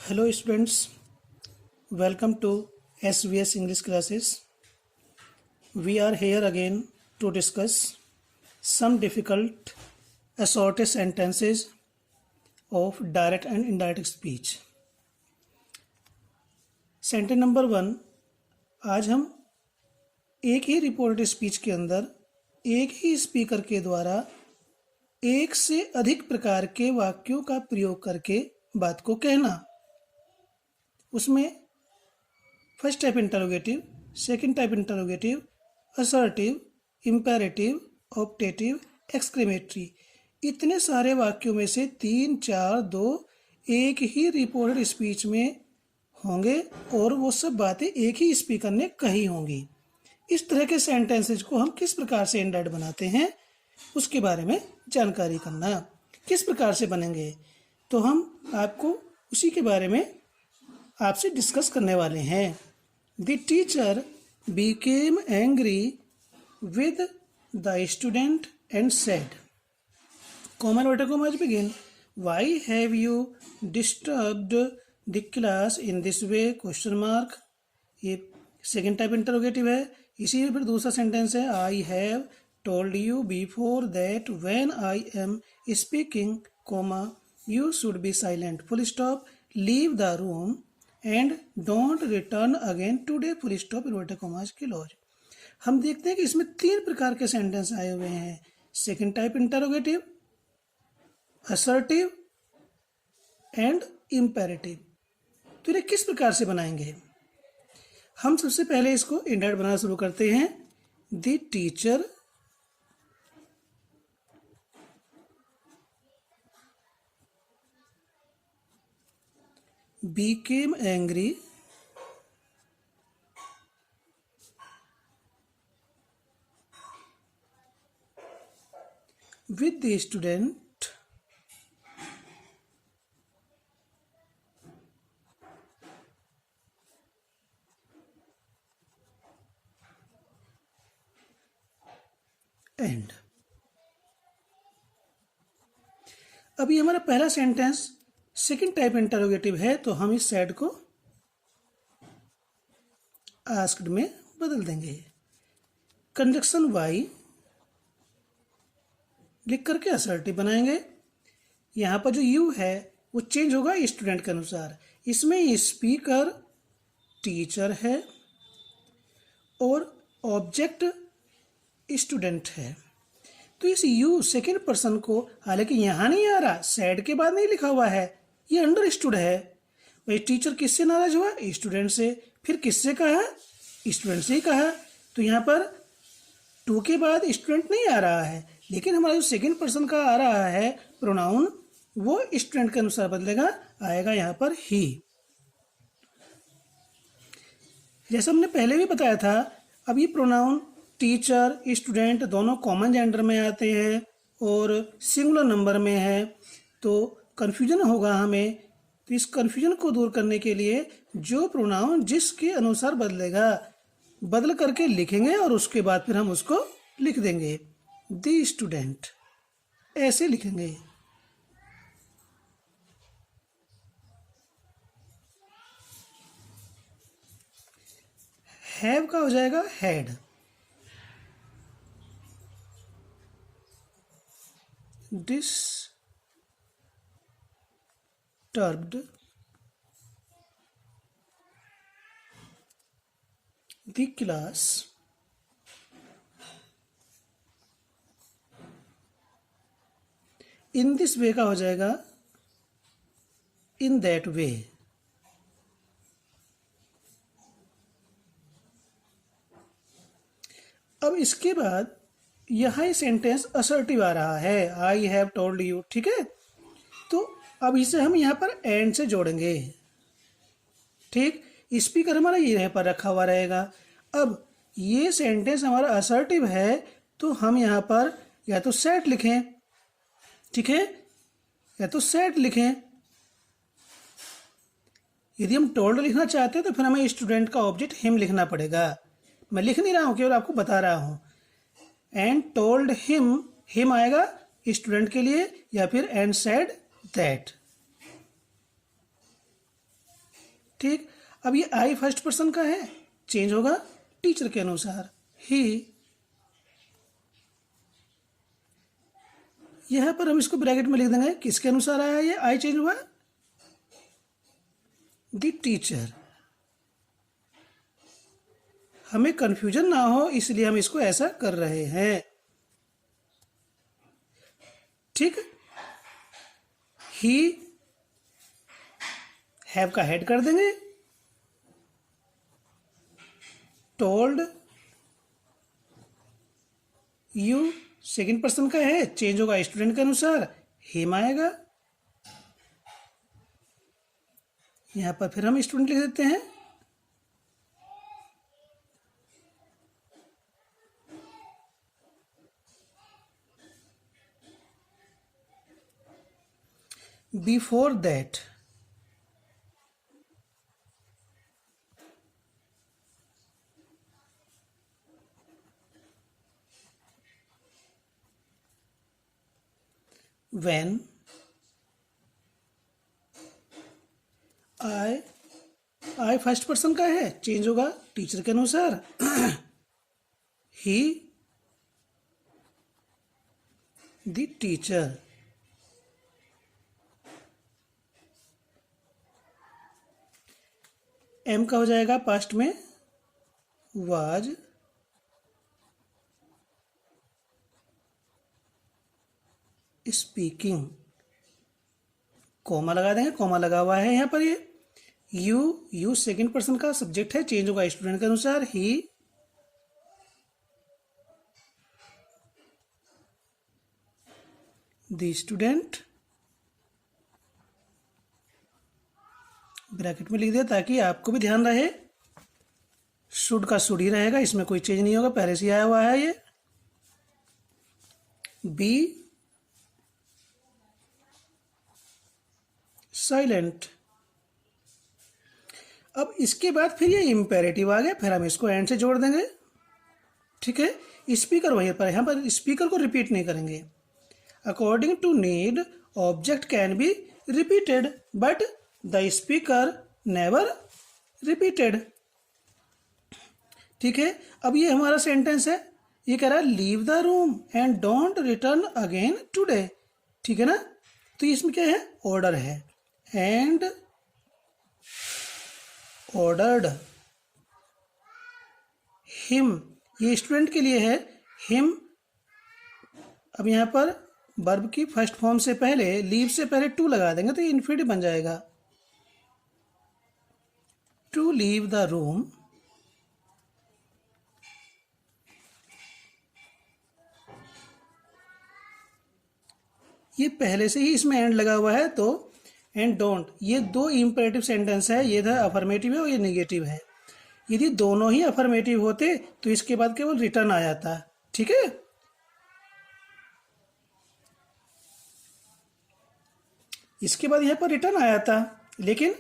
Hello students, welcome to SVS English classes. We are here again to discuss some difficult assorted sentences of direct and indirect speech. Sentence number 1, आज हम एक ही reported speech के अंदर एक ही speaker के द्वारा एक से अधिक प्रकार के वाक्यों का प्रयोग करके बात को कहना। उसमें first type interrogative, second type interrogative, assertive, imperative, optative, exclamatory, इतने सारे वाक्यों में से 3, 4, 2 एक ही रिपोर्टेड स्पीच में होंगे और वो सब बातें एक ही स्पीकर ने कही होंगी। इस तरह के सेंटेंसेज को हम किस प्रकार से इंडायरेक्ट बनाते हैं उसके बारे में जानकारी करना। किस प्रकार से बनेंगे तो हम आपको उसी के बारे में आपसे डिस्कस करने वाले हैं। The teacher became angry with the student and said, comma inverted commas begin, why have you disturbed the class in this way, question mark। ये सेकेंड टाइप इंटरोगेटिव है। इसी में फिर दूसरा सेंटेंस है, I have told you before that when I am speaking, comma you should be silent, full stop, leave the room and don't return again today, full stop, inverted commas की laws. हम देखते हैं कि इसमें 3 प्रकार के sentence आए हुए हैं, second type interrogative, assertive and imperative. तो ये किस प्रकार से बनाएंगे? हम सबसे पहले इसको इंडायरेक्ट बनाना शुरू करते हैं। The teacher became angry with the student and। अभी हमारा पहला सेंटेंस सेकेंड टाइप इंटरोगेटिव है तो हम इस सेड को आस्क्ड में बदल देंगे। कंजक्शन वाई लिख करके असर्टिव बनाएंगे। यहाँ पर जो यू है वो चेंज होगा स्टूडेंट के अनुसार। इसमें स्पीकर टीचर है और ऑब्जेक्ट स्टूडेंट है। तो इस यू सेकेंड पर्सन को हालांकि यहाँ नहीं आ रहा, सेड के बाद नहीं लिखा हुआ है, ये अंडरस्टूड है। भाई टीचर किससे नाराज हुआ? स्टूडेंट से। फिर किससे कहा? स्टूडेंट से ही कहा। तो यहाँ पर टू के बाद स्टूडेंट नहीं आ रहा है, लेकिन हमारा जो सेकेंड पर्सन का आ रहा है प्रोनाउन वो स्टूडेंट के अनुसार बदलेगा, आएगा यहाँ पर ही। जैसा हमने पहले भी बताया था, अब ये प्रोनाउन टीचर स्टूडेंट दोनों कॉमन जेंडर में आते हैं और सिंगुलर नंबर में है, तो कन्फ्यूजन होगा हमें। तो इस कन्फ्यूजन को दूर करने के लिए जो प्रोनाउन जिसके अनुसार बदलेगा बदल करके लिखेंगे और उसके बाद फिर हम उसको लिख देंगे। द स्टूडेंट ऐसे लिखेंगे। हैव का हो जाएगा had. disturbed the class in this way का हो जाएगा in that way। अब इसके बाद यहाँ ही सेंटेंस असर्टिव आ रहा है, आई हैव टोल्ड यू, ठीक है। तो अब इसे हम यहाँ पर एंड से जोड़ेंगे, ठीक। स्पीकर हमारा ये यहाँ पर रखा हुआ रहेगा। अब ये सेंटेंस हमारा असर्टिव है तो हम यहाँ पर या तो सेट लिखें, ठीक है, या तो सेट लिखें। यदि हम टोल्ड लिखना चाहते हैं तो फिर हमें स्टूडेंट का ऑब्जेक्ट हिम लिखना पड़ेगा। मैं लिख नहीं रहा हूँ, केवल आपको बता रहा हूँ। एंड टोल्ड हिम आएगा स्टूडेंट के लिए, या फिर एंड सेड दैट। ठीक, अब ये आई फर्स्ट पर्सन का है, चेंज होगा टीचर के अनुसार। ही, यहां पर हम इसको ब्रैकेट में लिख देंगे, किसके अनुसार आया ये आई चेंज हुआ, द टीचर। हमें कंफ्यूजन ना हो इसलिए हम इसको ऐसा कर रहे हैं। ठीक, ही हैव का हेड कर देंगे, टोल्ड यू सेकंड पर्सन का है, चेंज होगा स्टूडेंट के अनुसार, हिम आएगा। यहां पर फिर हम स्टूडेंट लिख देते हैं। Before that, when I first person का है, चेंज होगा टीचर के अनुसार। ही द टीचर, एम का हो जाएगा पास्ट में वाज, स्पीकिंग, कॉमा लगा देंगे, कॉमा लगा हुआ है यहां पर। ये यू सेकंड पर्सन का सब्जेक्ट है, चेंज होगा स्टूडेंट के अनुसार। ही द स्टूडेंट, ब्रैकेट में लिख दिया ताकि आपको भी ध्यान रहे, शुड का शुड ही रहेगा, इसमें कोई चेंज नहीं होगा, पहले से ही आया हुआ है ये। बी साइलेंट, अब इसके बाद फिर ये इम्पेरेटिव आ गया, फिर हम इसको एंड से जोड़ देंगे। ठीक है, स्पीकर वहीं पर, यहां पर स्पीकर को रिपीट नहीं करेंगे। According to need object can be repeated but the speaker never repeated. ठीक है, अब ये हमारा सेंटेंस है, ये कह रहा है leave the room and don't return again today. ठीक है ना, तो इसमें क्या है, ऑर्डर है, एंड ऑर्डर्ड हिम, ये स्टूडेंट के लिए है, हिम। अब यहां पर वर्ब की फर्स्ट फॉर्म से पहले, लीव से पहले टू लगा देंगे तो ये इन्फिनिटिव बन जाएगा। टू लीव द रूम, ये पहले से ही इसमें एंड लगा हुआ है, तो एंड डोंट, ये दो इंपेरेटिव सेंटेंस है, ये था अफर्मेटिव है और ये नेगेटिव है। यदि दोनों ही अफर्मेटिव होते तो इसके बाद केवल रिटर्न आ जाता। ठीक है, इसके बाद यहां पर रिटर्न आया था, लेकिन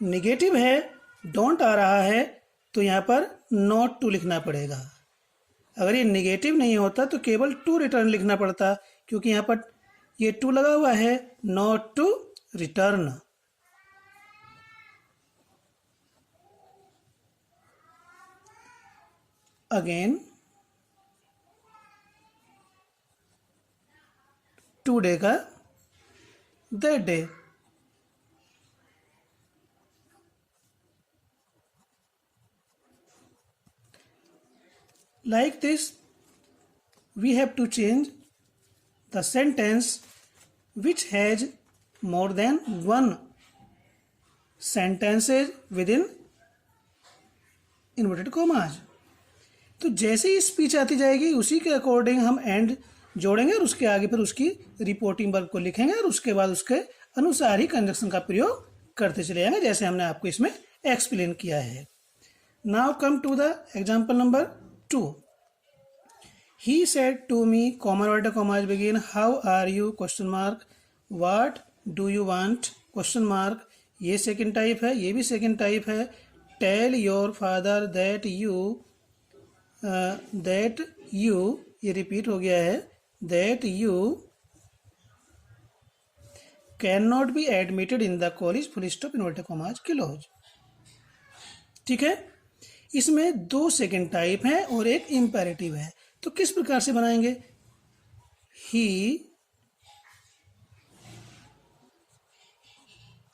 नेगेटिव है, डोंट आ रहा है, तो यहां पर नॉट टू लिखना पड़ेगा। अगर ये नेगेटिव नहीं होता तो केवल टू रिटर्न लिखना पड़ता, क्योंकि यहां पर ये टू लगा हुआ है, not to return. Again today का that day, like this we have to change the sentence which has more than one sentences within inverted commas। तो जैसे ही स्पीच आती जाएगी उसी के अकॉर्डिंग हम एंड जोड़ेंगे और उसके आगे फिर उसकी रिपोर्टिंग वर्ब को लिखेंगे और उसके बाद उसके अनुसार ही कंजक्शन का प्रयोग करते चले जाएंगे, जैसे हमने आपको इसमें एक्सप्लेन किया है। Now come to the example number 2। He said to me, comma inverted commas begin, how are you question mark, what do you want question mark। ये सेकंड टाइप है, ये भी सेकंड टाइप है। Tell your father that you, ये repeat हो गया है, that you can not be admitted in the college full stop inverted commas close. ठीक है। इसमें 2 सेकंड टाइप है और एक इम्पेरेटिव है। तो किस प्रकार से बनाएंगे? He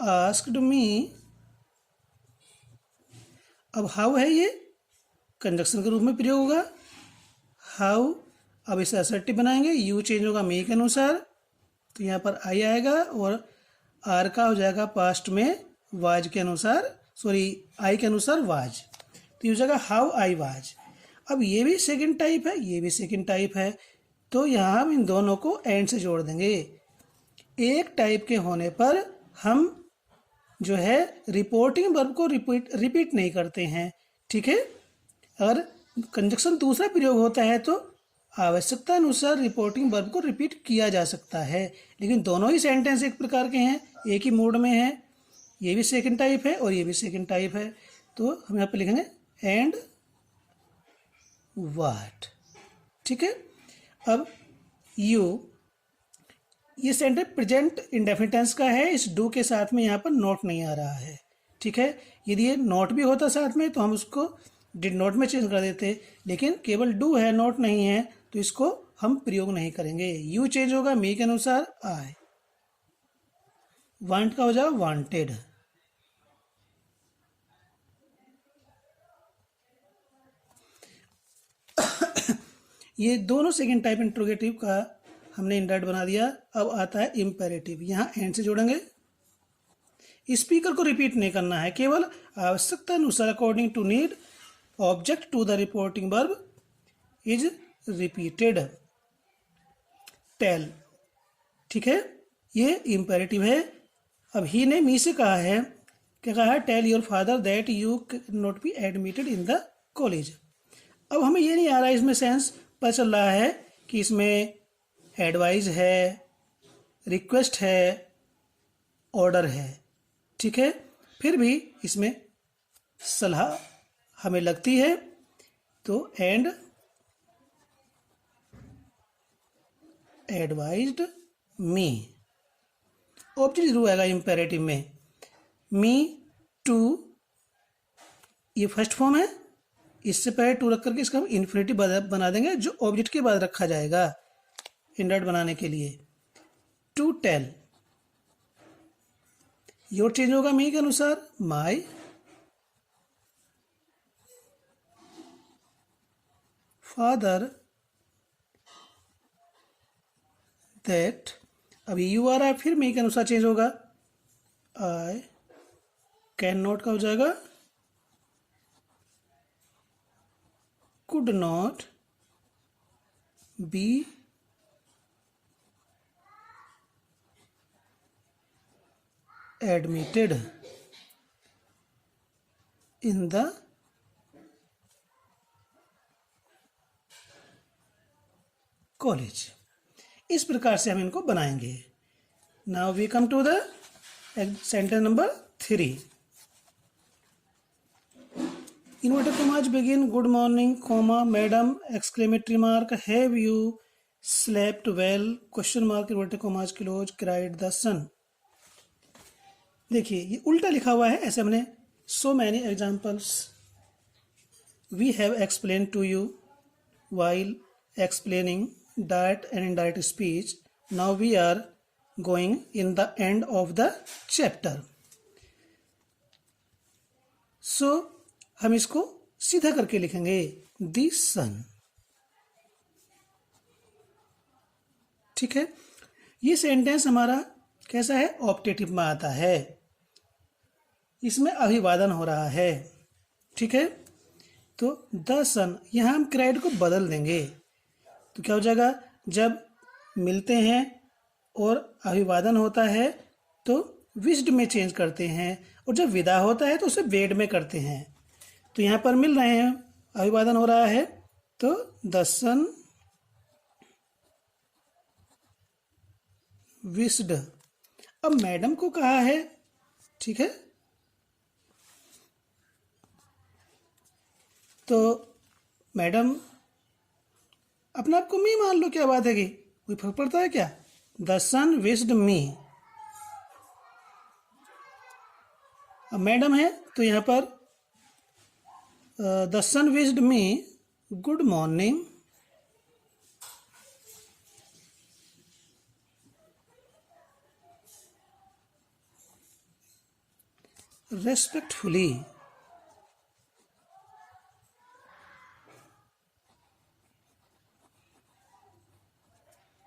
asked me. अब हाउ है, ये कंजक्शन के रूप में प्रयोग होगा। हाउ, अब इसे असर्टिव बनाएंगे। यू चेंज होगा मी के अनुसार, तो यहाँ पर आई आएगा और आर का हो जाएगा पास्ट में वाज के अनुसार, सॉरी आई के अनुसार वाज, तो ये हो जाएगा हाउ आई वाज। अब ये भी सेकंड टाइप है, ये भी सेकंड टाइप है, तो यहाँ हम इन दोनों को एंड से जोड़ देंगे। एक टाइप के होने पर हम जो है रिपोर्टिंग वर्ब को रिपीट नहीं करते हैं, ठीक है। अगर कंजक्शन दूसरा प्रयोग होता है तो आवश्यकता अनुसार रिपोर्टिंग वर्ब को रिपीट किया जा सकता है, लेकिन दोनों ही सेंटेंस एक प्रकार के हैं, एक ही मोड में है। ये भी सेकंड टाइप है और ये भी सेकंड टाइप है, तो हम यहाँ पे लिखेंगे एंड व्हाट, ठीक है। अब यू, ये सेंटेंस प्रेजेंट इंडेफिनिट टेंस का है, इस डू के साथ में यहाँ पर नॉट नहीं आ रहा है, ठीक है। यदि ये नॉट भी होता साथ में तो हम उसको डिड नॉट में चेंज कर देते, लेकिन केवल डू है, नॉट नहीं है, तो इसको हम प्रयोग नहीं करेंगे। यू चेंज होगा मी के अनुसार आई, वांट का हो जाएगा वांटेड। ये दोनों सेकंड टाइप इंट्रोगेटिव का हमने इंडाइट बना दिया। अब आता है इम्पेरेटिव, यहाँ एंड से जोड़ेंगे। स्पीकर को रिपीट नहीं करना है, केवल आवश्यकता अनुसार according to need object to the reporting verb is repeated. Tell, ठीक है, ये इम्पेरेटिव है। अब ही ने मी से कहा है, क्या कहा है? Tell your father that you can not be admitted in the college. अब हमें ये नहीं आ रहा है इसमें सेंस, पता चल रहा है कि इसमें एडवाइस है, रिक्वेस्ट है, ऑर्डर है, ठीक है। फिर भी इसमें सलाह हमें लगती है, तो एंड एडवाइज्ड मी। ऑब्जेक्ट जरूर आएगा इम्पेरेटिव में। मी टू, ये फर्स्ट फॉर्म है, इससे पहले टू रख करके इसका हम इन्फिनिटिव बना देंगे, जो ऑब्जेक्ट के बाद रखा जाएगा इंडाइट बनाने के लिए। टू टेल, योर चेंज होगा मी के अनुसार माई। फादर दैट, अब यू आ रहा है, फिर मी के अनुसार चेंज होगा आई कैन नॉट का हो जाएगा could not be admitted in the college. इस प्रकार से हम इनको बनाएंगे। Now we come to the sentence number 3। Inverted commas begin good morning, comma madam, exclamatory mark, have you slept well, question mark, inverted commas close, cried the son. देखिए ये उल्टा लिखा हुआ है, ऐसे हमने so many examples we have explain to you while explaining direct and indirect speech. Now we are going in the end of the chapter. So हम इसको सीधा करके लिखेंगे the sun, ठीक है। ये सेंटेंस हमारा कैसा है? ऑप्टेटिव में आता है, इसमें अभिवादन हो रहा है, ठीक है। तो द सन, यहां हम क्राइड को बदल देंगे, तो क्या हो जाएगा? जब मिलते हैं और अभिवादन होता है तो विश्ड में चेंज करते हैं, और जब विदा होता है तो उसे वेड में करते हैं। तो यहाँ पर मिल रहे हैं, अभिवादन हो रहा है, तो द सन विश्ड। अब मैडम को कहा है, ठीक है, तो मैडम अपने आप को मी मान लो, क्या बात है कि कोई फर्क पड़ता है क्या? The son wished me. अब मैडम है तो यहाँ पर the son wished me good morning. Respectfully.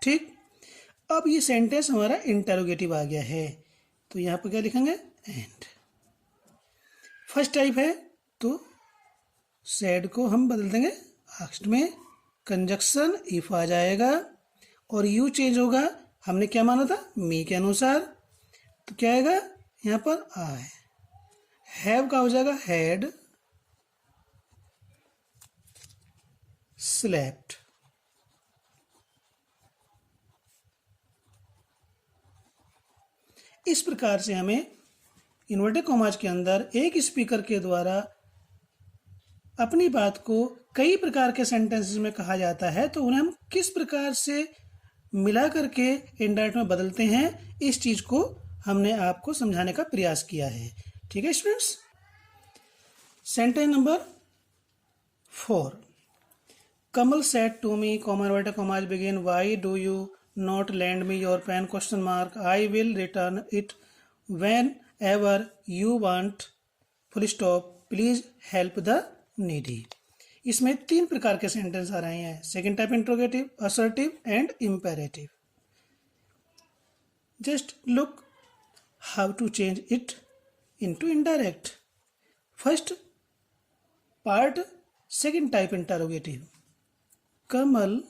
ठीक, अब ये सेंटेंस हमारा इंटरोगेटिव आ गया है, तो यहाँ पर क्या लिखेंगे? एंड। फर्स्ट टाइप है तो सैड को हम बदल देंगे आस्क्ड में, कंजक्शन इफ आ जाएगा और यू चेंज होगा। हमने क्या माना था? मी के अनुसार, तो क्या आएगा यहाँ पर? आई। हैव का हो जाएगा हैड स्लेप्ट। इस प्रकार से हमें इन्वर्टेड कॉमास के अंदर एक स्पीकर के द्वारा अपनी बात को कई प्रकार के सेंटेंसेस में कहा जाता है, तो उन्हें हम किस प्रकार से मिला करके इनडायरेक्ट में बदलते हैं, इस चीज को हमने आपको समझाने का प्रयास किया है। ठीक है students. Sentence number 4, Kamal said to me, inverted commas begin, why do you not lend me your pen, question mark, I will return it whenever you want, full stop, please help the needy। इसमें 3 प्रकार के sentence आ रहे हैं, second type interrogative, assertive and imperative. Just look how to change it into indirect. First part, second type interrogative, Kamal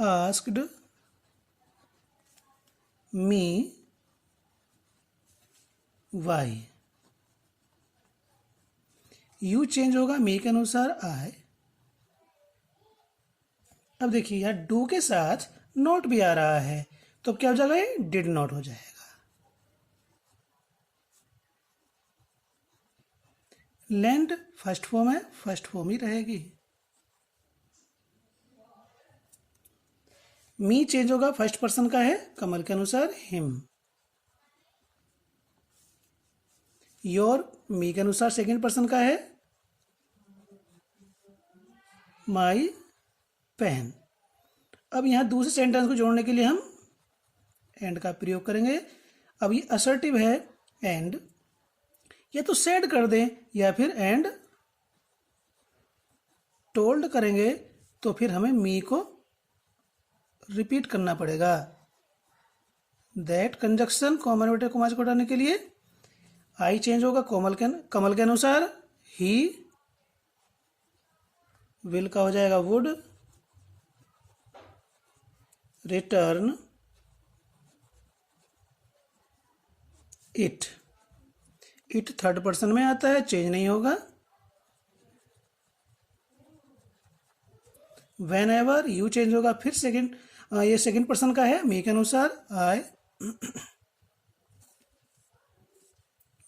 asked me why। You change होगा me के अनुसार आई। अब देखिए यहाँ डू के साथ नॉट भी आ रहा है, तो क्या हो जाएगा? ये डिड नॉट हो जाएगा। लैंड फर्स्ट फॉर्म है, फर्स्ट फॉर्म ही रहेगी। मी चेंज होगा, फर्स्ट पर्सन का है, कमल के अनुसार हिम। योर मी के अनुसार सेकंड पर्सन का है, माई पेन। अब यहां दूसरे सेंटेंस को जोड़ने के लिए हम एंड का प्रयोग करेंगे। अब ये असर्टिव है एंड, या तो सेड कर दें या फिर एंड टोल्ड करेंगे, तो फिर हमें मी को रिपीट करना पड़ेगा। That conjunction common inverted commas को हटाने के लिए आई चेंज होगा कमल के अनुसार, ही विल का हो जाएगा would, return it. It third person में आता है, चेंज नहीं होगा। वेन एवर यू चेंज होगा, फिर सेकेंड, ये सेकेंड पर्सन का है, मी के अनुसार, आई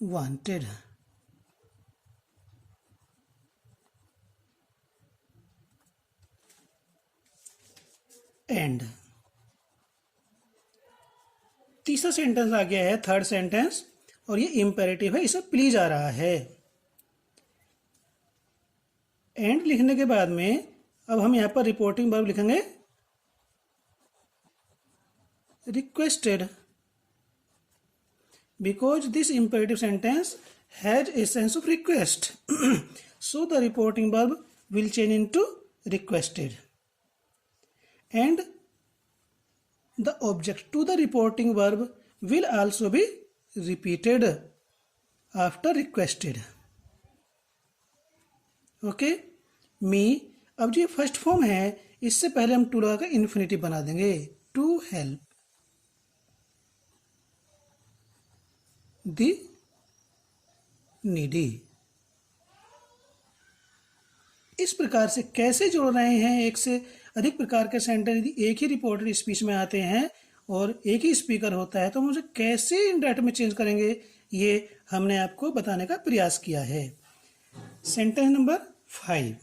वांटेड। एंड। तीसरा सेंटेंस आ गया है, थर्ड सेंटेंस, और ये इंपेरेटिव है, इसे प्लीज आ रहा है। एंड लिखने के बाद में अब हम यहां पर रिपोर्टिंग वर्ब लिखेंगे requested, because this imperative sentence has a sense of request so the reporting verb will change into requested, and the object to the reporting verb will also be repeated after requested। Okay, me. अब जो first form है, इससे पहले हम to लगाकर infinitive बना देंगे, to help the needy. इस प्रकार से कैसे जोड़ रहे हैं एक से अधिक प्रकार के सेंटेंस यदि एक ही रिपोर्टेड स्पीच में आते हैं और एक ही स्पीकर होता है, तो हम उसे कैसे इनडायरेक्ट में चेंज करेंगे, ये हमने आपको बताने का प्रयास किया है। Sentence number 5।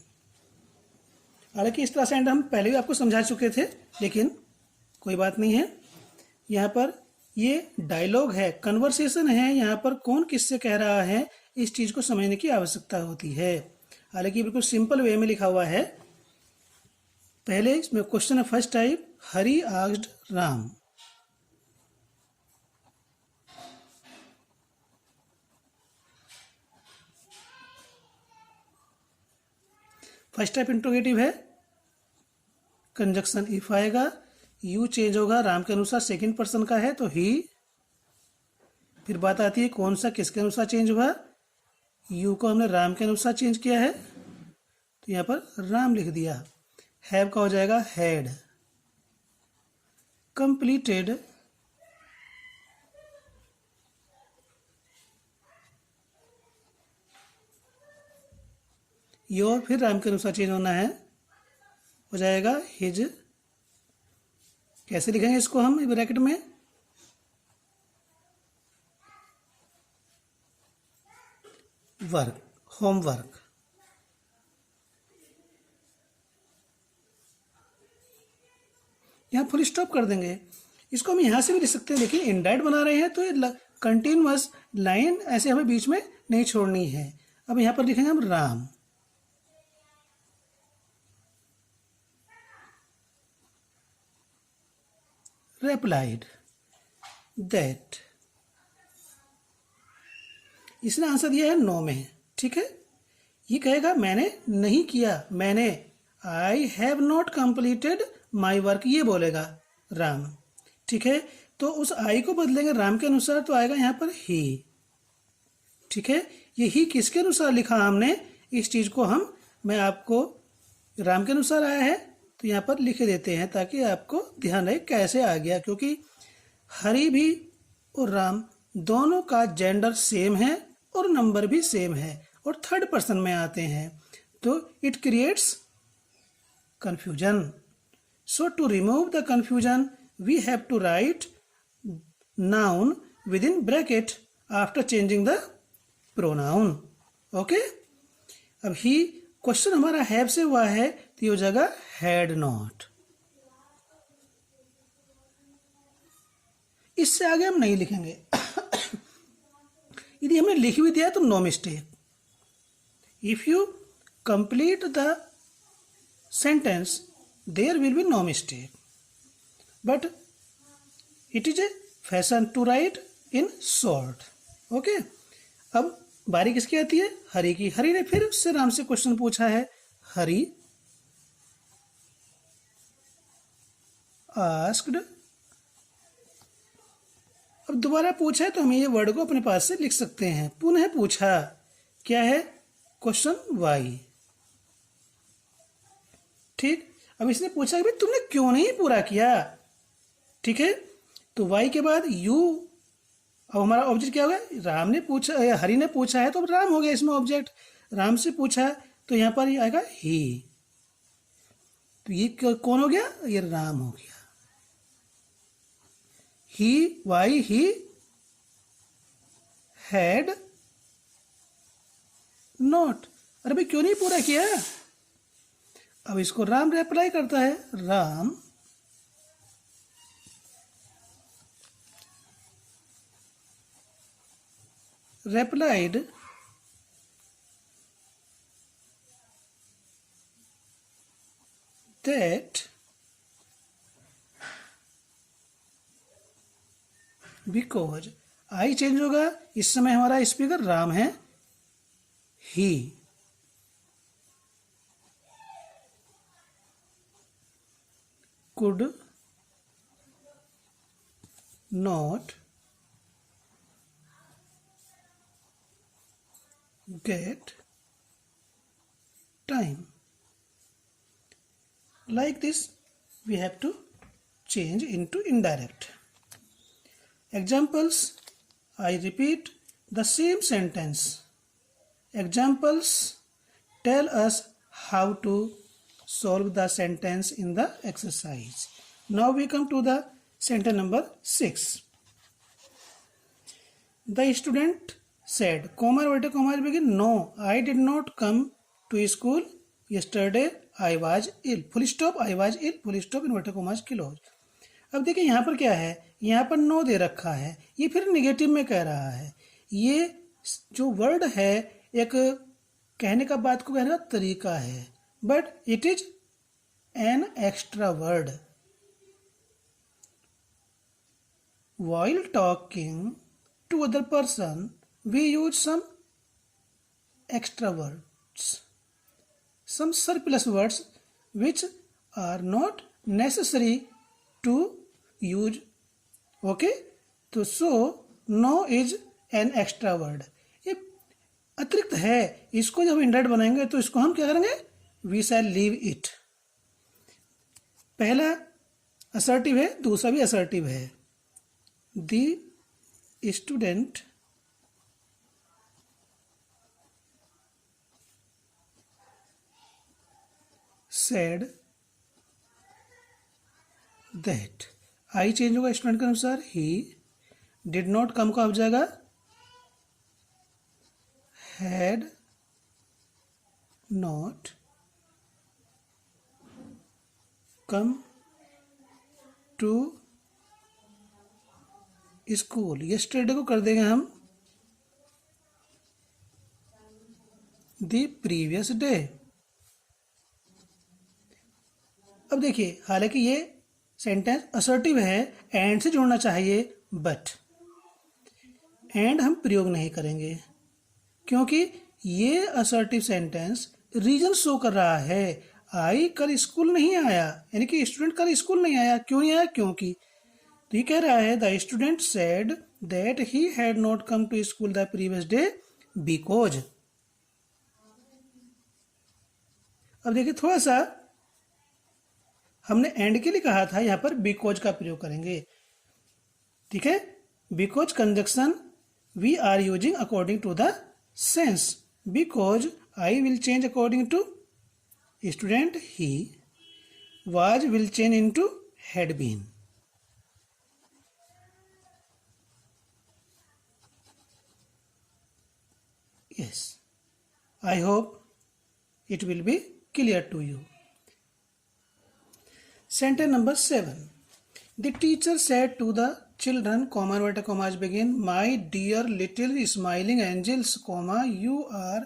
हालांकि इस तरह सेंटेंस हम पहले भी आपको समझा चुके थे, लेकिन कोई बात नहीं है। यहाँ पर ये डायलॉग है, कन्वर्सेशन है, यहाँ पर कौन किससे कह रहा है इस चीज़ को समझने की आवश्यकता होती है। हालांकि बिल्कुल सिंपल वे में लिखा हुआ है। पहले इसमें क्वेश्चन है first type, Hari asked Ram. First type interrogative है, कंजक्शन इफ आएगा, यू चेंज होगा राम के अनुसार, सेकंड पर्सन का है तो ही। फिर बात आती है कौन सा किसके अनुसार चेंज हुआ, यू को हमने राम के अनुसार चेंज किया है तो यहाँ पर राम लिख दिया। हैव का हो जाएगा हैड। कंप्लीटेड, योर फिर राम के अनुसार चेंज होना है, हो जाएगा हिज। कैसे लिखेंगे इसको हम ब्रैकेट में, वर्क, होमवर्क। यहाँ फुल स्टॉप कर देंगे। इसको हम यहाँ से भी लिख सकते हैं, लेकिन इनडायरेक्ट बना रहे हैं तो ये कंटिन्यूअस लाइन ऐसे हमें बीच में नहीं छोड़नी है। अब यहाँ पर लिखेंगे हम राम। replied that, इसने आंसर दिया है 9 में, ठीक है। ये कहेगा मैंने नहीं किया, मैंने, I have not completed my work, ये बोलेगा राम, ठीक है। तो उस आई को बदलेंगे राम के अनुसार तो आएगा यहाँ पर ही, ठीक है। ये ही किसके अनुसार लिखा हमने, इस चीज को मैं आपको राम के अनुसार आया है तो यहाँ पर लिख देते हैं ताकि आपको ध्यान रहे कैसे आ गया, क्योंकि हरि भी और राम दोनों का जेंडर सेम है और नंबर भी सेम है और थर्ड पर्सन में आते हैं, तो it creates confusion. So to remove the confusion we have to write noun within bracket after changing the pronoun. Okay, अब ही क्वेश्चन हमारा हैव से हुआ है तो ये हो जाएगा हैड नॉट। इससे आगे हम नहीं लिखेंगे। यदि हमने लिख भी दिया तो no mistake. If you complete the sentence there will be no mistake, but it is a fashion to write in short. Okay, अब बारी किसकी आती है, हरि की। हरि ने फिर उससे राम से क्वेश्चन पूछा है, हरि आस्क्ड। अब दोबारा पूछा है तो हम ये वर्ड को अपने पास से लिख सकते हैं। पुनः पूछा, क्या है, क्वेश्चन वाई, ठीक। अब इसने पूछा कि भाई तुमने क्यों नहीं पूरा किया, ठीक है। तो वाई के बाद यू, अब हमारा ऑब्जेक्ट क्या होगा, राम ने पूछा, हरि ने पूछा है तो अब राम हो गया इसमें ऑब्जेक्ट। राम से पूछा तो यहाँ पर ये आएगा ही, तो ये कौन हो गया, ये राम हो गया। ही, वाई, ही हैड नॉट। अरे भाई क्यों नहीं पूरा किया। अब इसको राम रिप्लाई करता है, Ram replied that because I change होगा, इस समय हमारा स्पीकर राम है, ही could not get time. Like this we have to change into indirect. Examples, I repeat the same sentence. Examples tell us how to solve the sentence in the exercise. Now we come to the sentence number 6. The student said, comma inverted comma begin, no, I did not come to school yesterday, I was ill. Full stop, I was ill, full stop, inverted commas close. अब देखिए यहाँ पर क्या है, यहाँ पर no दे रखा है, ये फिर निगेटिव में कह रहा है। ये जो वर्ड है एक कहने का, बात को कहने का तरीका है, but it is an extra word. While talking to other person, we use some extra words, some surplus words which are not necessary to use. Okay, तो so no is an extra word. ये अतिरिक्त है, इसको जब इंडेट बनाएंगे तो इसको हम क्या करेंगे, we shall leave it। पहला असर्टिव है, दूसरा भी असर्टिव है। The student said that, I change होगा स्टूडेंट के अनुसार। ही डिड नॉट कम का हो जाएगा had not come to school. Yesterday को कर देंगे हम द प्रीवियस डे। अब देखिए, हालांकि ये सेंटेंस असर्टिव है, एंड से जोड़ना चाहिए, बट एंड हम प्रयोग नहीं करेंगे क्योंकि ये असर्टिव सेंटेंस रीजन शो कर रहा है। आई कल स्कूल नहीं आया, यानी कि स्टूडेंट कल स्कूल नहीं आया। क्यों नहीं आया? क्योंकि तो ये कह रहा है the student said that he had not come to school the previous day because. अब देखिए, थोड़ा सा हमने एंड के लिए कहा था, यहां पर बिकॉज का प्रयोग करेंगे। ठीक है, because conjunction we are using according to the sense. Because I will change according to student, he was will change into had been. Yes, I hope it will be clear to you. Sentence number 7. The teacher said to the children, comma, inverted commas begin, my dear little smiling angels, comma, you are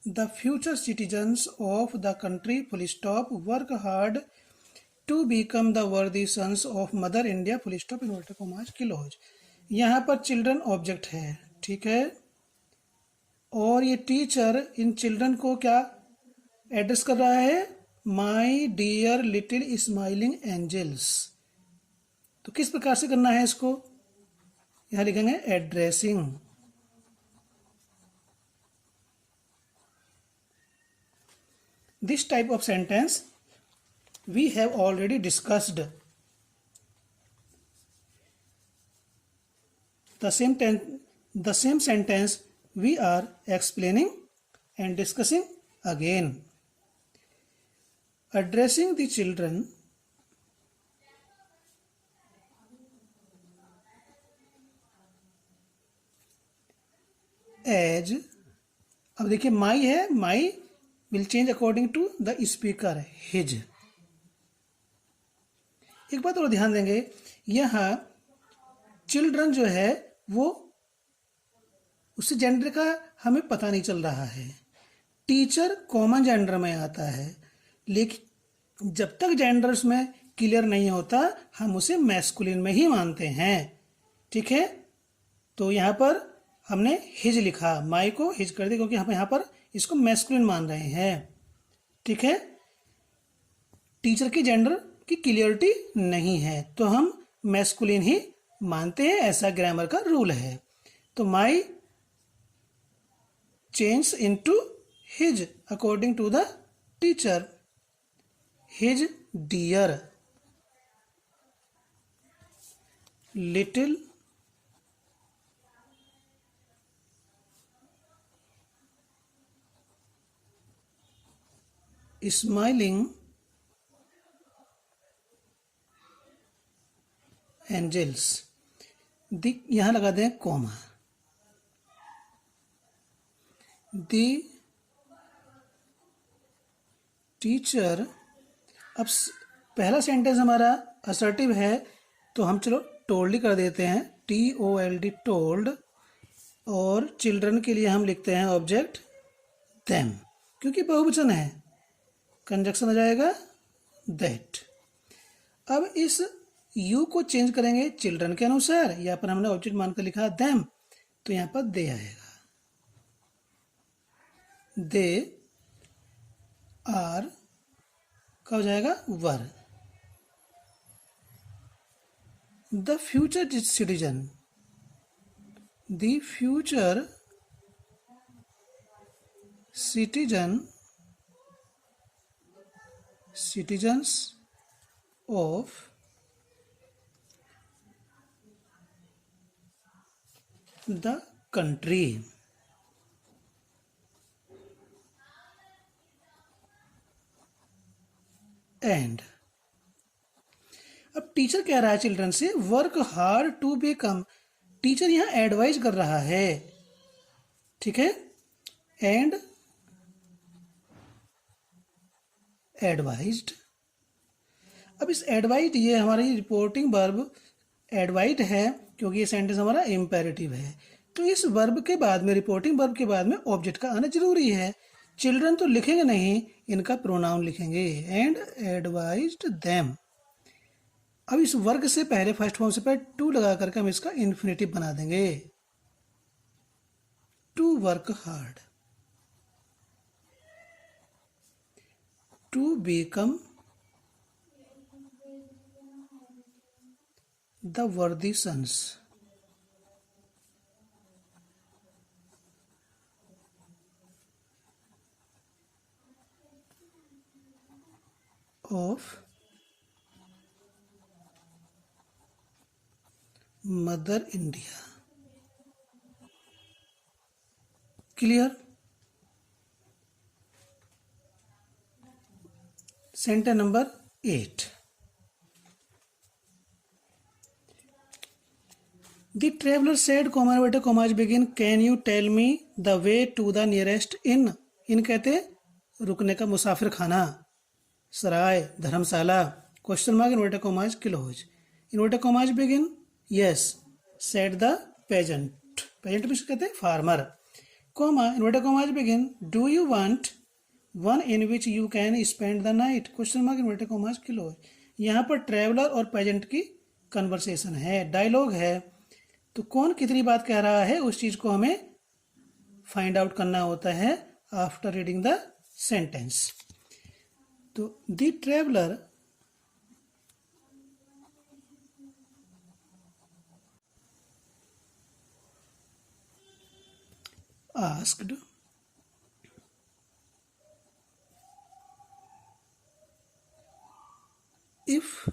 the future citizens of the country, full stop, work hard to become the worthy sons of Mother India, full stop, inverted commas, close. यहाँ पर children object है, ठीक है, और ये teacher in children को क्या address कर रहा है, my dear little smiling angels. तो किस प्रकार से करना है इसको, यहां लिखेंगे addressing. This type of sentence we have already discussed. The same sentence we are explaining and discussing again. Addressing the children as, अब देखिए माई है, my will change according to the speaker, his. एक बात और ध्यान देंगे, यहाँ children जो है वो उससे जेंडर का हमें पता नहीं चल रहा है। टीचर कॉमन जेंडर में आता है, लेकिन जब तक जेंडर उसमें क्लियर नहीं होता हम उसे मैस्कुलिन में ही मानते हैं। ठीक है, तो यहाँ पर हमने हिज लिखा, माई को हिज कर दिया क्योंकि हम यहाँ पर इसको मैस्कुलिन मान रहे हैं। ठीक है, टीचर की जेंडर की क्लियरिटी नहीं है तो हम मैस्कुलिन ही मानते हैं, ऐसा ग्रामर का रूल है। तो माई change into his according to the teacher, his dear little smiling angels, यहां लगा दें कॉमा। द टीचर, अब पहला सेंटेंस हमारा असर्टिव है तो हम चलो टोल्ड कर देते हैं, TOLD टोल्ड, और चिल्ड्रन के लिए हम लिखते हैं ऑब्जेक्ट देम, क्योंकि बहुवचन है, कंजक्शन आ जाएगा दैट। अब इस यू को चेंज करेंगे चिल्ड्रन के अनुसार, यहाँ पर हमने ऑब्जेक्ट मानकर लिखा देम, तो यहाँ पर दे आएगा, दे आर का हो जाएगा were. The future citizen, the future citizens of the country। And अब टीचर कह रहा है चिल्ड्रन से work hard to become, teacher यहां एडवाइज कर रहा है, ठीक है, एंड एडवाइज्ड। अब इस एडवाइज, ये हमारी रिपोर्टिंग वर्ब एडवाइज है, क्योंकि ये सेंटेंस हमारा इम्पेरेटिव है, तो इस वर्ब के बाद में, रिपोर्टिंग वर्ब के बाद में ऑब्जेक्ट का आना जरूरी है। चिल्ड्रन तो लिखेंगे नहीं, इनका प्रोनाउन लिखेंगे, एंड एडवाइज्ड देम। अब इस वर्ग से पहले, फर्स्ट फॉर्म से पहले टू लगा करके हम इसका इन्फिनेटिव बना देंगे, to work hard, to become the worthy sons of mother India. Clear? Sentence number 8, The traveler said, commas begin, can you tell me the way to the nearest inn? Inn कहते रुकने का, मुसाफिर खाना, सराय, धर्मशाला, question mark, inverted commas close. Inverted commas begin, yes, said the peasant, peasant भी कहते हैं farmer, comma, inverted commas begin, do you want one in which you can spend the night, question mark, inverted commas close. यहाँ पर traveller और pageant की conversation है, dialogue है, तो कौन कितनी बात कह रहा है उस चीज को हमें फाइंड आउट करना होता है आफ्टर रीडिंग द सेंटेंस। तो the traveller asked if,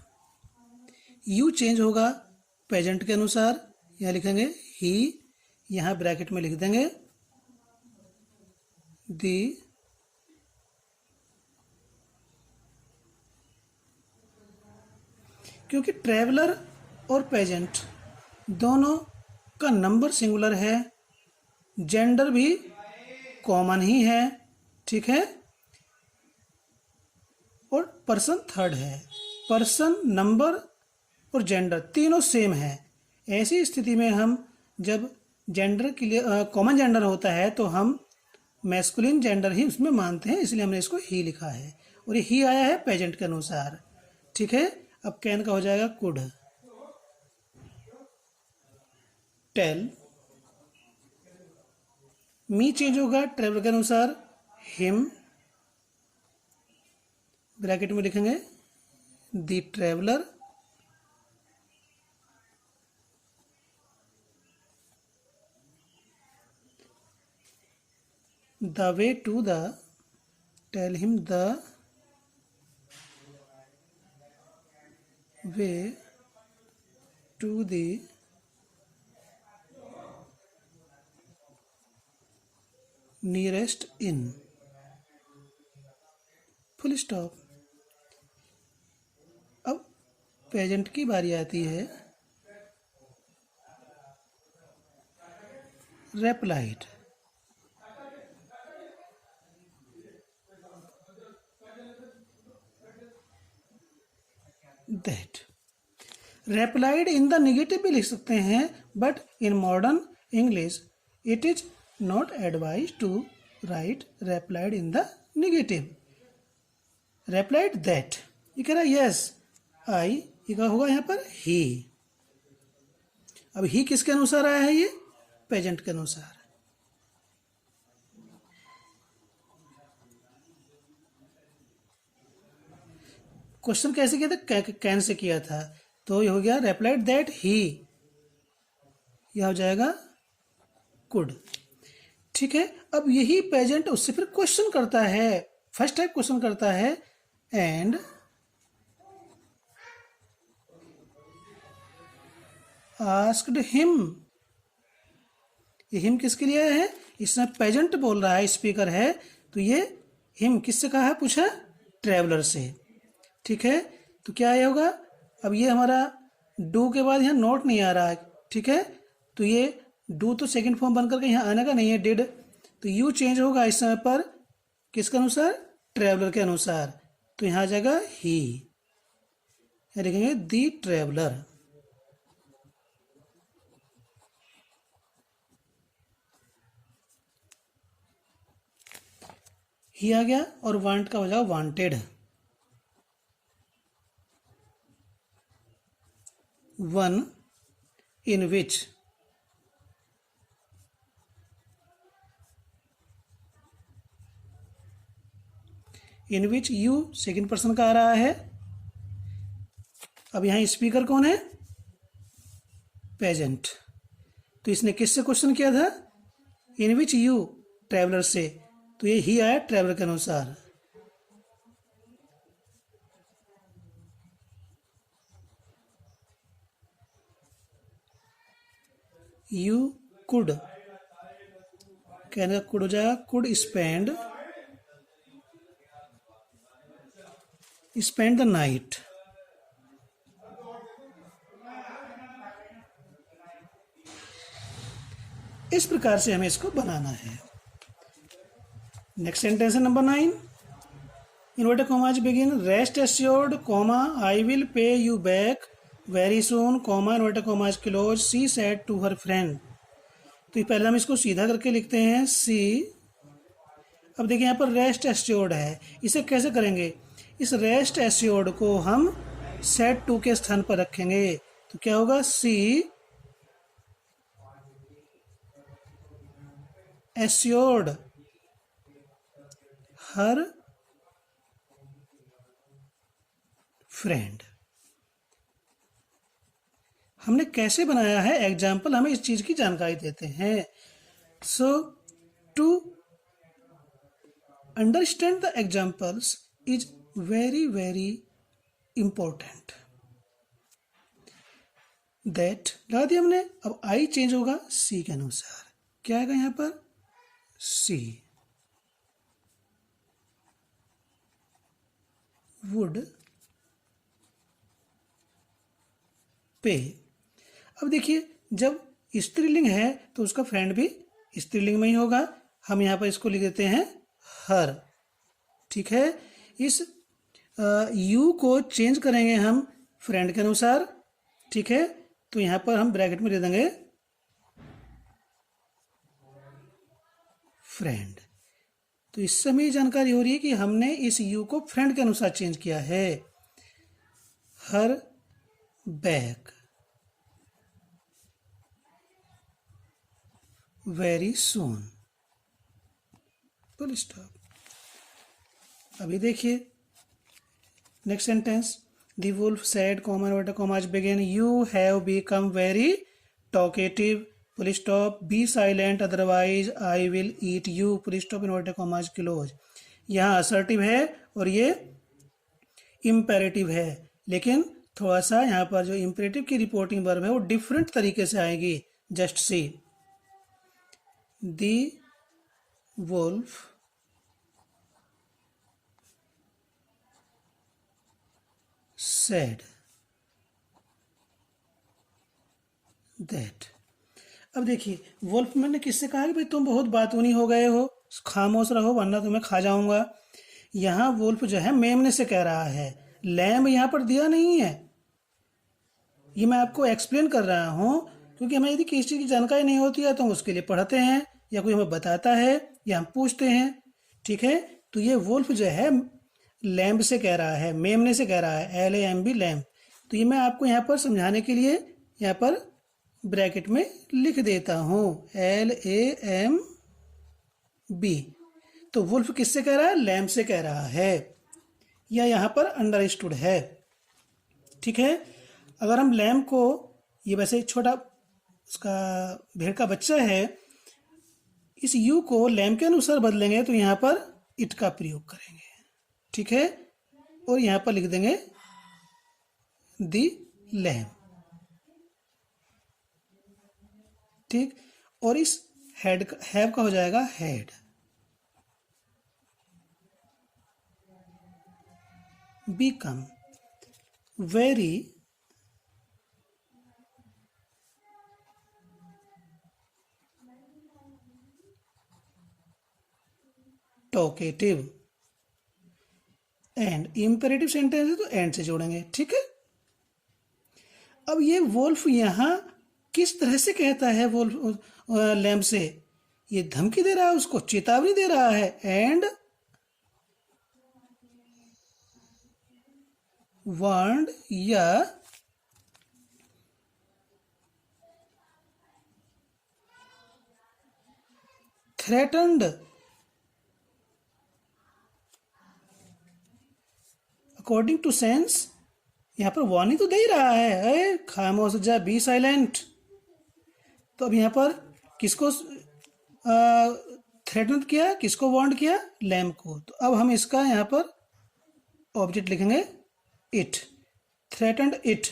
you change होगा प्रेजेंट के अनुसार, यहाँ लिखेंगे ही, यहाँ ब्रैकेट में लिख देंगे दी, क्योंकि ट्रेवलर और पेजेंट दोनों का नंबर सिंगुलर है, जेंडर भी कॉमन ही है, ठीक है, और पर्सन थर्ड है, पर्सन, नंबर और जेंडर तीनों सेम है। ऐसी स्थिति में हम जब जेंडर के लिए कॉमन जेंडर होता है तो हम मैस्कुलिन जेंडर ही उसमें मानते हैं, इसलिए हमने इसको ही लिखा है, और ये ही आया है पेजेंट के अनुसार, ठीक है। अब कैन का हो जाएगा कुड, टेल, मी चेंज होगा ट्रेवलर के अनुसार, हिम, ब्रैकेट में लिखेंगे the traveller, the way to the, tell him the way to the nearest inn, full stop. अब पेजेंट की बारी आती है, replied, that. Replied in the negative भी लिख सकते हैं, but in modern English it is not advise to write replied in the negative. Replied that, ये कह रहा है यस आई, ये क्या होगा यहाँ पर ही. अब ही किसके अनुसार आया है, ये प्रेजेंट के अनुसार. क्वेश्चन कैसे किया था, कैन से किया था, तो ये हो गया रेप्लाइड दैट ही, यह हो जाएगा कुड. ठीक है, अब यही प्रेजेंट उससे फिर क्वेश्चन करता है, फर्स्ट टाइप क्वेश्चन करता है, एंड आस्क्ड हिम. ये हिम किसके लिए आया है, इसमें प्रेजेंट बोल रहा है, स्पीकर है, तो ये हिम किससे कहा है, पूछा ट्रेवलर से. ठीक है, तो क्या ये होगा, अब ये हमारा डू के बाद यहाँ नोट नहीं आ रहा है. ठीक है, तो ये डू तो सेकंड फॉर्म बनकर के यहाँ आने का नहीं है, डिड, तो यू चेंज होगा इस समय पर किसके अनुसार, ट्रेवलर के अनुसार. तो यहाँ आ जाएगा ही, लिखेंगे दी ट्रेवलर. ही आ गया, और वांट का हो जाएगा wanted. One in which you second person का आ रहा है. अब यहां स्पीकर कौन है, प्रेजेंट. तो इसने किससे क्वेश्चन किया था, इन विच यू, ट्रेवलर से, तो ये ही आया ट्रेवलर के अनुसार. यू कुड, कहने का कुड हो जाएगा कुड स्पेंड द नाइट. इस प्रकार से हमें इसको बनाना है. नेक्स्ट सेंटेंस है number 9. Inverted commas begin rest assured comma I will pay you back very soon comma inverted commas close she said to her friend. तो पहले हम इसको सीधा करके लिखते हैं सी. अब देखिए यहाँ पर रेस्ट एश्योर्ड है, इसे कैसे करेंगे, इस रेस्ट एश्योर्ड को हम सेड टू के स्थान पर रखेंगे. तो क्या होगा, सी एश्योर्ड हर फ्रेंड. हमने कैसे बनाया है, एग्जाम्पल हमें इस चीज की जानकारी देते हैं. So to understand the examples is very very important. That लगा दिया हमने. अब आई चेंज होगा सी के अनुसार. क्या आएगा यहां पर, सी वुड पे. अब देखिए जब स्त्रीलिंग है तो उसका फ्रेंड भी स्त्रीलिंग में ही होगा. हम यहां पर इसको लिख देते हैं हर. ठीक है, इस यू को चेंज करेंगे हम फ्रेंड के अनुसार. ठीक है, तो यहां पर हम ब्रैकेट में दे देंगे फ्रेंड. तो इससे हमें जानकारी हो रही है कि हमने इस यू को फ्रेंड के अनुसार चेंज किया है. Her back very soon, full stop. अभी देखिए next sentence. The wolf said comma inverted commas begin you have become very talkative full stop be silent otherwise I will eat you full stop inverted commas close. यहाँ assertive है और ये imperative है, लेकिन थोड़ा सा यहाँ पर जो इम्पेरेटिव की रिपोर्टिंग वर्ब है वो डिफरेंट तरीके से आएगी. Just see the wolf said that. अब देखिए वुल्फ मैंने किससे कहा कि भाई तुम बहुत बातूनी हो गए हो, खामोश रहो वरना तुम्हें खा जाऊंगा. यहाँ वुल्फ जो है मेमने से कह रहा है, लैम्ब यहाँ पर दिया नहीं है. ये मैं आपको एक्सप्लेन कर रहा हूँ, क्योंकि हमें यदि किसी चीज़ की जानकारी नहीं होती है तो हम उसके लिए पढ़ते हैं या कोई हमें बताता है या हम पूछते हैं। ठीक है, तो ये वुल्फ जो है लैम्ब से कह रहा है, मेमने से कह रहा है, LAMB लैम्ब। तो ये मैं आपको यहाँ पर समझाने के लिए यहाँ पर ब्रैकेट में लिख देता हूँ, LAMB। तो वुल्फ किससे कह रहा है? लैम्ब से कह रहा है, या यहाँ पर अंडरस्टूड है। ठीक है, अगर हम लैम्ब को, ये वैसे छोटा उसका भेड़ का बच्चा है, इस यू को लैम्ब के अनुसार बदलेंगे तो यहाँ पर इट का प्रयोग करेंगे। ठीक है, और यहाँ पर लिख देंगे दी लैम्ब। ठीक, और इस हैव का हो जाएगा had. become very talkative। And imperative sentence है तो एंड से जोड़ेंगे। ठीक है, अब ये वोल्फ यहाँ किस तरह से कहता है वोल्फ लैम्ब से? ये धमकी दे रहा है, उसको चेतावनी दे रहा है। एंड वार्नड या थ्रेटन्ड। अकॉर्डिंग टू सेंस, यहाँ पर वार्निंग तो दे ही रहा है, अरे खामोश जा, बी साइलेंट। तो अब यहाँ पर किसको थ्रेटन किया, किसको वार्न किया? लैम्ब को। तो अब हम इसका यहाँ पर ऑब्जेक्ट लिखेंगे इट, थ्रेटन्ड इट।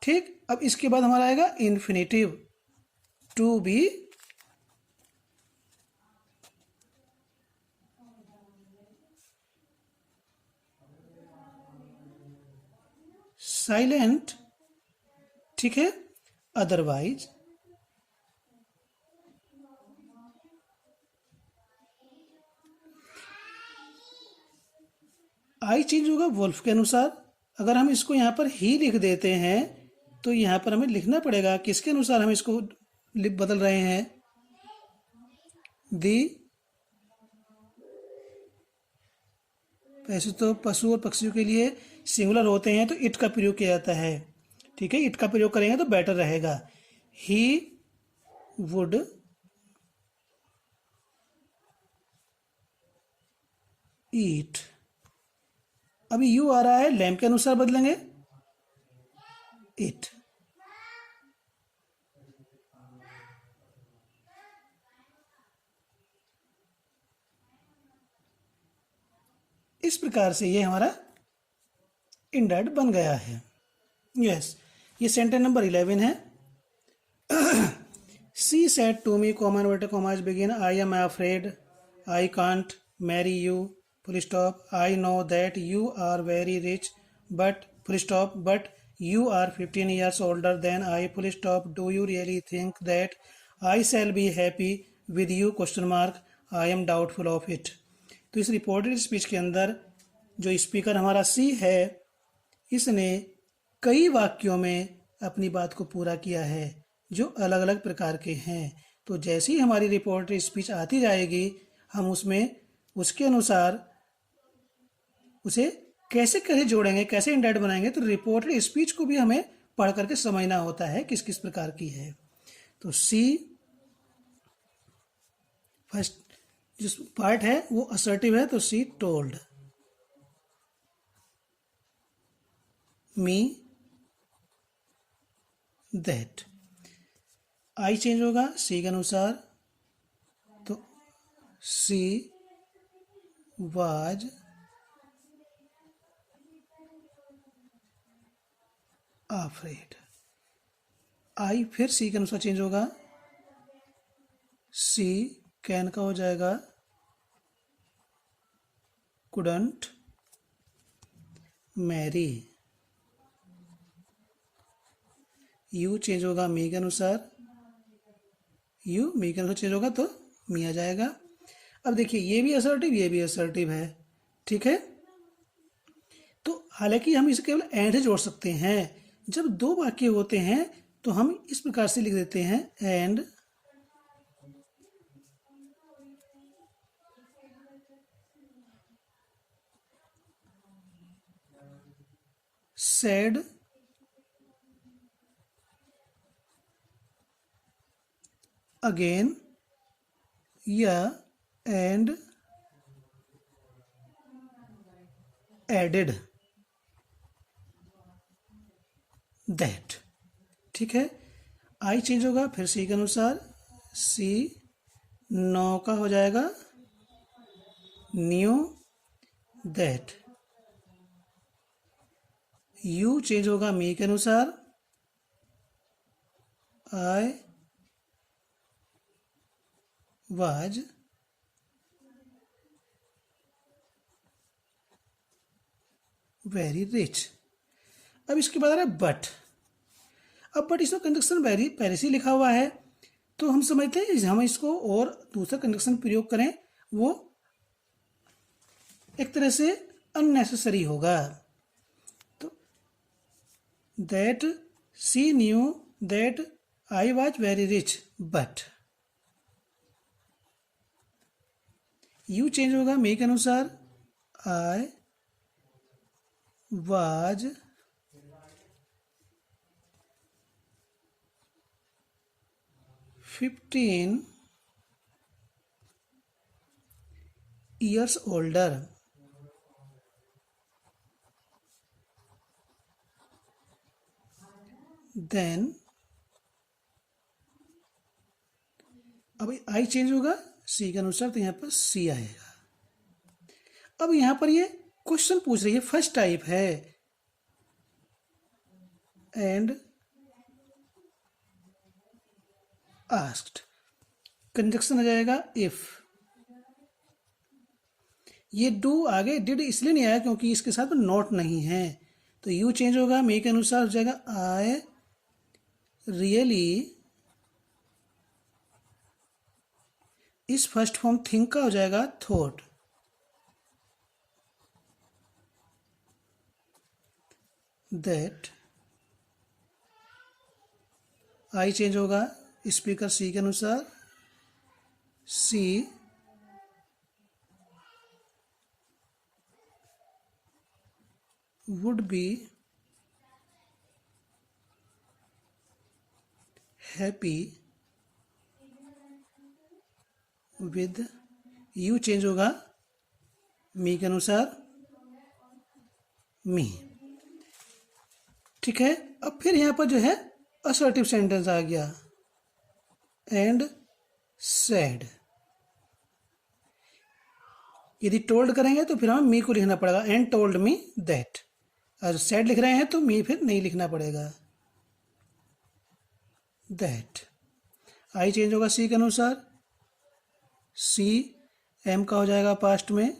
ठीक, अब इसके बाद हमारा आएगा इन्फिनेटिव, टू बी साइलेंट। ठीक है, अदरवाइज आई चेंज होगा वुल्फ के अनुसार। अगर हम इसको यहाँ पर ही लिख देते हैं तो यहाँ पर हमें लिखना पड़ेगा किसके अनुसार हम इसको बदल रहे हैं। दी, वैसे तो पशु और पक्षियों के लिए सिंगुलर होते हैं तो इट का प्रयोग किया जाता है। ठीक है, इट का प्रयोग करेंगे तो बेटर रहेगा। He would eat. अभी यू आ रहा है, लैम्ब के अनुसार बदलेंगे इट। इस प्रकार से ये हमारा इंडेड बन गया है। यस, ये सेंटेंस नंबर 11 है। She said to me, comma inverted commas begin, I am afraid I can't marry you, full stop, I know that you are very rich but, full stop, but you are 15 years older than I, full stop, do you really think that I shall be happy with you, question mark, I am doubtful of it। तो इस reported speech के अंदर जो speaker हमारा सी है, इसने कई वाक्यों में अपनी बात को पूरा किया है जो अलग अलग प्रकार के हैं। तो जैसे ही हमारी रिपोर्टेड स्पीच आती जाएगी, हम उसमें उसके अनुसार उसे कैसे कैसे जोड़ेंगे, कैसे इंडेड बनाएंगे। तो रिपोर्टेड स्पीच को भी हमें पढ़ करके समझना होता है किस किस प्रकार की है। तो सी फर्स्ट जिस पार्ट है वो असर्टिव है, तो सी told me that. I change होगा सी के अनुसार, तो सी वाज अफ्रेड। आई फिर सी के अनुसार चेंज होगा, सी कैन का हो जाएगा कुडंट मैरी। यू चेंज होगा मी के अनुसार, यू मी के अनुसार चेंज होगा तो मी आ जाएगा। अब देखिए ये भी असर्टिव, ये भी असर्टिव है। ठीक है, तो हालांकि हम इसे केवल एंड से जोड़ सकते हैं। जब दो वाक्य होते हैं तो हम इस प्रकार से लिख देते हैं एंड said again या and added that। ठीक है, आई चेंज होगा, फिर सी के अनुसार सी नो का हो जाएगा न्यू दैट। यू चेंज होगा मी के अनुसार आई वाज वेरी रिच। अब इसके बाद आ रहा है बट। अब बट इसमें कंजक्शन पहले से लिखा हुआ है, तो हम समझते हैं हम इसको और दूसरा कंजक्शन प्रयोग करें वो एक तरह से अननेसेसरी होगा। तो that she knew that I was very rich but. You change होगा मी के अनुसार I was $15 years older। Then अब आई चेंज होगा सी के अनुसार, तो यहाँ पर सी आएगा। अब यहाँ पर ये क्वेश्चन पूछ रही है, फर्स्ट टाइप है एंड आस्क्ड। कंजक्शन आ जाएगा इफ। ये डू आगे डिड इसलिए नहीं आया क्योंकि इसके साथ नॉट नहीं है, तो यू चेंज होगा मे के अनुसार हो जाएगा आई रियली। इस फर्स्ट फॉर्म थिंक का हो जाएगा थॉट। दैट आई चेंज होगा स्पीकर सी के अनुसार सी would be happy with। You change होगा मी के अनुसार मी। ठीक है, अब फिर यहाँ पर जो है असर्टिव सेंटेंस आ गया एंड सैड। यदि टोल्ड करेंगे तो फिर हमें मी को लिखना पड़ेगा एंड टोल्ड मी दैट। और सैड लिख रहे हैं तो मी फिर नहीं लिखना पड़ेगा दैट। आई चेंज होगा सी के अनुसार सी एम का हो जाएगा पास्ट में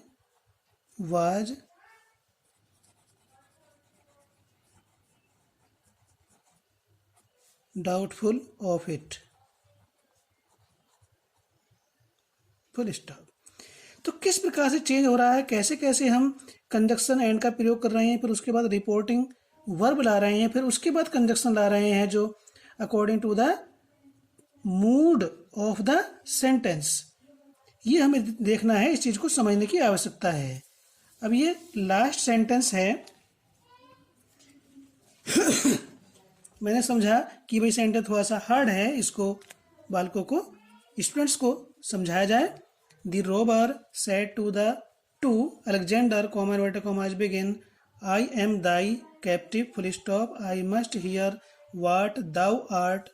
was doubtful of it full stop. तो किस प्रकार से चेंज हो रहा है, कैसे कैसे हम कंजक्शन एंड का प्रयोग कर रहे हैं, फिर उसके बाद रिपोर्टिंग वर्ब ला रहे हैं, फिर उसके बाद कंजक्शन ला रहे हैं जो according to the mood of the sentence. ये हमें देखना है, इस चीज को समझने की आवश्यकता है। अब ये लास्ट सेंटेंस है मैंने समझा कि भाई सेंटेंस थोड़ा सा हार्ड है, इसको बालकों को स्टूडेंट्स को समझाया जाए। The robber said to Alexander, inverted commas begin, I am thy captive, full stop. I must hear what thou art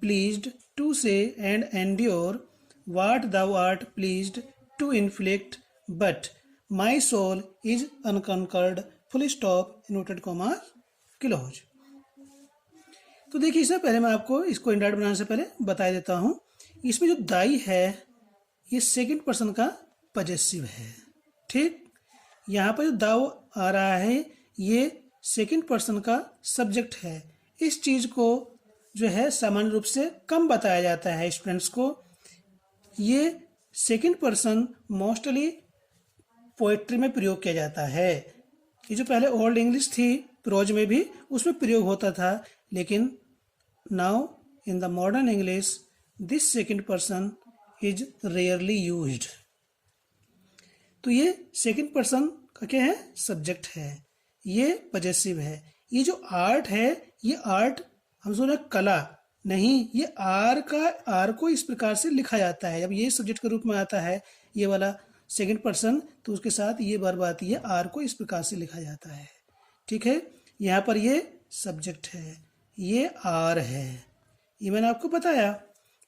pleased to say and endure what thou art pleased to inflict, but my soul is unconquered, full stop, inverted commas close। तो देखिए, इससे पहले मैं आपको इसको इंडाइट बनाने से पहले बता देता हूँ। इसमें जो दाई है ये सेकंड पर्सन का पजेसिव है। ठीक, यहाँ पर जो दाव आ रहा है ये सेकंड पर्सन का सब्जेक्ट है। इस चीज को जो है सामान्य रूप से कम बताया जाता है स्टूडेंट्स को। ये सेकंड पर्सन मोस्टली पोएट्री में प्रयोग किया जाता है। ये जो पहले ओल्ड इंग्लिश थी प्रोज में भी उसमें प्रयोग होता था, लेकिन now in the modern English this second person is rarely used. तो ये सेकंड पर्सन का क्या है, सब्जेक्ट है, ये पजेसिव है। ये जो आर्ट है, ये आर्ट हम सुना कला नहीं, ये आर को इस प्रकार से लिखा जाता है। जब ये सब्जेक्ट के रूप में आता है ये वाला सेकंड पर्सन, तो उसके साथ ये वर्ब आती है, आर को इस प्रकार से लिखा जाता है। ठीक है, यहाँ पर ये सब्जेक्ट है, ये आर है, ये मैंने आपको बताया,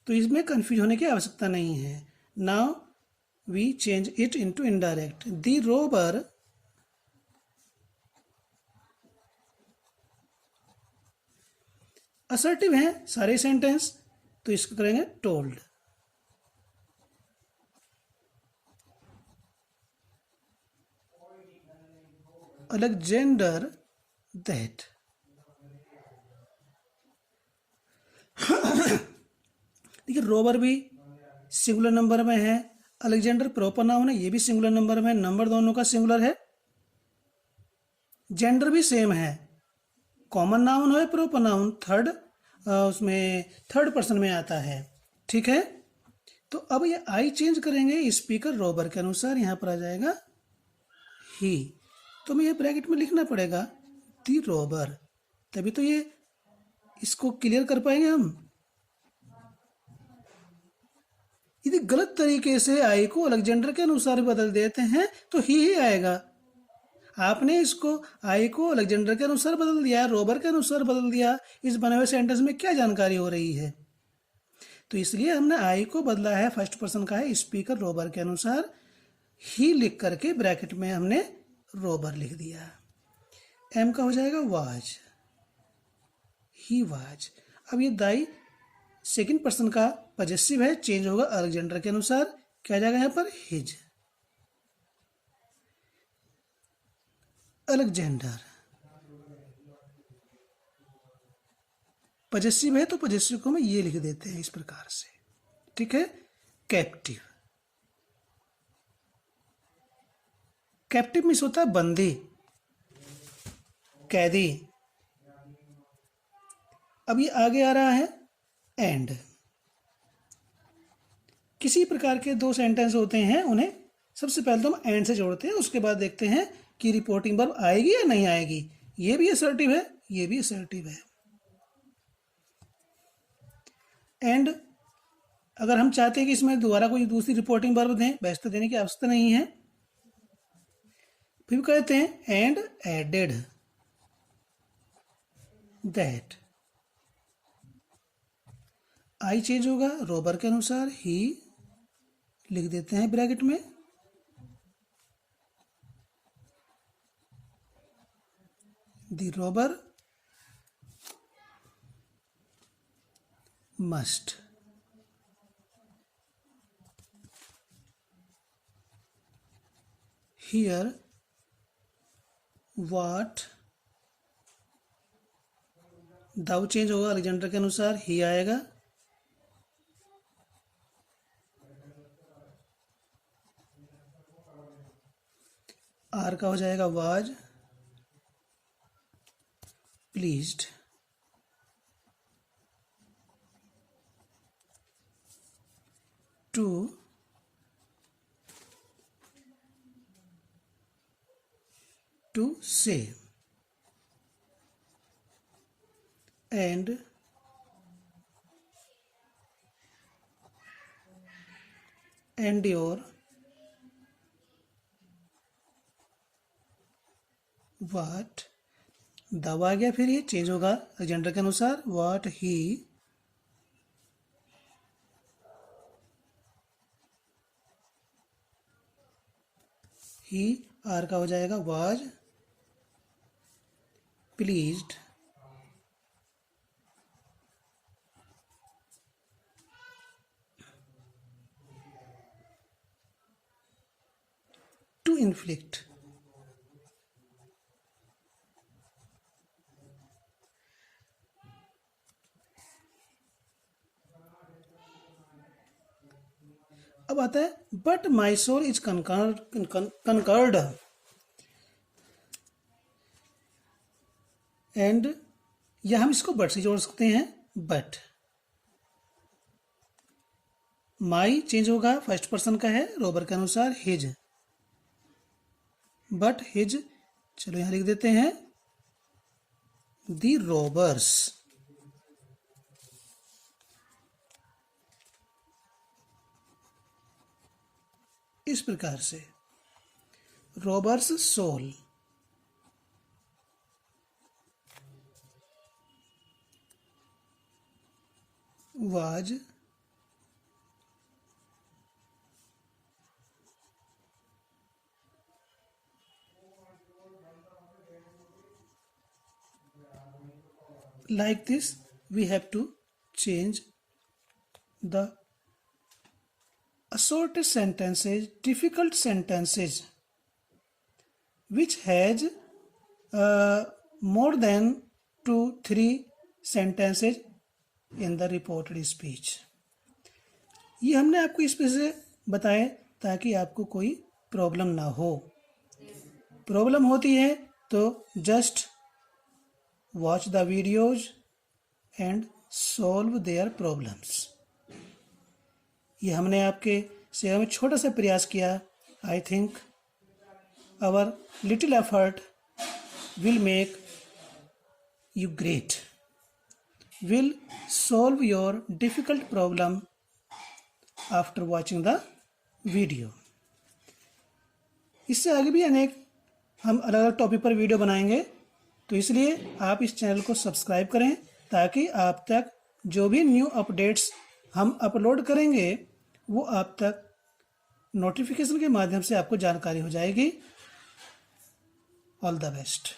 तो इसमें कंफ्यूज होने की आवश्यकता नहीं है। Now we change it into indirect. The robber assertive है सारे सेंटेंस, तो इसको करेंगे टोल्ड। Alexander that. देखिए रोबर भी सिंगुलर नंबर में है, अलेक्जेंडर प्रॉपर नाउन है, ये भी सिंगुलर नंबर में, नंबर दोनों का सिंगुलर है। जेंडर भी सेम है, कॉमन नाउन है, प्रॉपर नाउन थर्ड उसमें थर्ड पर्सन में आता है। ठीक है, तो अब ये आई चेंज करेंगे स्पीकर रोबर के अनुसार, यहां पर आ जाएगा ही। तो हमें ये ब्रैकेट में लिखना पड़ेगा दी रोबर, तभी तो ये इसको क्लियर कर पाएंगे हम। यदि गलत तरीके से आई को अलेक्जेंडर के अनुसार बदल देते हैं तो ही आएगा। आपने इसको आई को अलेक्जेंडर के अनुसार बदल दिया, रोबर के अनुसार बदल दिया, इस बने हुए सेंटेंस में क्या जानकारी हो रही है? तो इसलिए हमने आई को बदला है, फर्स्ट पर्सन का है, स्पीकर रोबर के अनुसार, ही लिख करके ब्रैकेट में हमने रोबर लिख दिया। एम का हो जाएगा वाज, ही वाज। अब ये दाई सेकंड पर्सन का पजेसिव है, चेंज होगा अलेक्जेंडर के अनुसार, क्या जाएगा यहाँ पर हिज। अलेक्जेंडर पजेसिव है तो पजेसिव को हम ये लिख देते हैं इस प्रकार से। ठीक है, कैप्टिव। कैप्टिव मीन्स होता है बंदी, कैदी। अब ये आगे आ रहा है एंड। किसी प्रकार के दो सेंटेंस होते हैं, उन्हें सबसे पहले तो हम एंड से जोड़ते हैं, उसके बाद देखते हैं कि रिपोर्टिंग वर्ब आएगी या नहीं आएगी। ये भी असर्टिव है, ये भी असर्टिव है। एंड अगर हम चाहते हैं कि इसमें दोबारा कोई दूसरी रिपोर्टिंग वर्ब दें, वैसे तो देने की आवश्यकता नहीं है, फिर कहते हैं and added that. I change होगा रोबर के अनुसार, ही लिख देते हैं ब्रैकेट में, the robber must hear what. Thou change होगा अलेक्जेंडर के अनुसार, ही आएगा। आर का हो जाएगा was pleased. To say and endure what. दब आ गया, फिर ये चेंज होगा अलेक्जेंडर के अनुसार, वाट ही आर का हो जाएगा वाज प्लीज्ड टू इन्फ्लिक्ट। अब आता है but my soul is concerned. And या हम इसको बट से जोड़ सकते हैं, बट। माई चेंज होगा, फर्स्ट पर्सन का है, रोबर के अनुसार हिज, बट हिज, चलो यहां लिख देते हैं दी रोबर्स। इस प्रकार से robbers soul was like this. We have to change the assorted sentences, difficult sentences which has more than 2-3 sentences in the reported speech. ये हमने आपको इस वजह से बताए ताकि आपको कोई प्रॉब्लम ना हो। प्रॉब्लम होती है तो just watch the videos and solve their problems. ये हमने आपके सेवा में छोटा सा प्रयास किया। I think our little effort will make you great, will solve your difficult problem after watching the video. इससे आगे भी अनेक हम अलग अलग टॉपिक पर वीडियो बनाएंगे, तो इसलिए आप इस चैनल को सब्सक्राइब करें ताकि आप तक जो भी न्यू अपडेट्स हम अपलोड करेंगे वो आप तक नोटिफिकेशन के माध्यम से आपको जानकारी हो जाएगी। All the best.